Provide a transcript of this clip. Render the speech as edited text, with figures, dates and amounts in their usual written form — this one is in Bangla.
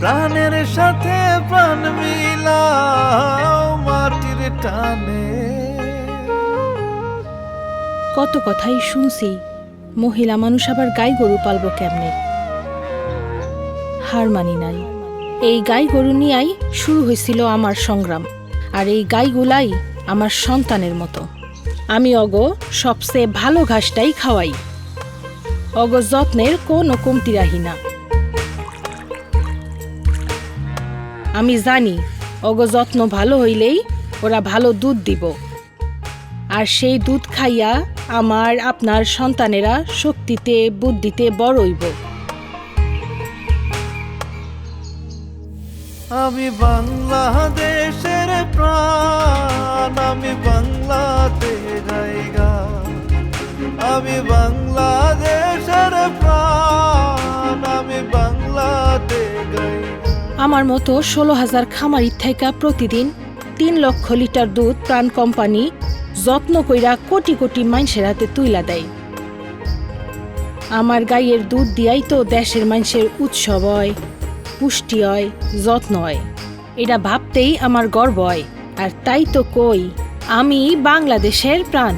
প্রাণের সাথে প্রাণ মিলাও মাটির টানে। কত কথাই শুনছি, মহিলা মানুষ আবার গাই গরু পালব কেমনে। হার মানি নাই। এই গাই গরু নিয়েই শুরু হয়েছিল আমার সংগ্রাম। আর এই গাইগুলাই আমার সন্তানের মতো। আমি অগ সবচেয়ে ভালো ঘাসটাই খাওয়াই। অগ যত্নের কোনো কমতি রাহি না। আমি জানি অগ যত্ন ভালো হইলেই ওরা ভালো দুধ দিব। আর সেই দুধ খাইয়া আমার আপনার সন্তানেরা শক্তিতে বুদ্ধিতে বড় হইব। আমি বাংলাদেশের প্রাণ, আমি বাংলাতে গাইগা। আমি বাংলাদেশের প্রাণ, আমি বাংলাতে গাইগা। আমার মতো 16,000 খামারির থাইকা প্রতিদিন 3 লক্ষ লিটার দুধ প্রাণ কোম্পানি যত্ন কইরা কোটি কোটি মানুষের হাতে তুইলা দেয়। আমার গাইয়ের দুধ দিয়াই তো দেশের মানুষের উৎসব হয়, পুষ্টি হয়, যত্ন হয়। এটা ভাবতেই আমার গর্ব হয়। আর তাই তো কই, আমি বাংলাদেশের প্রাণ।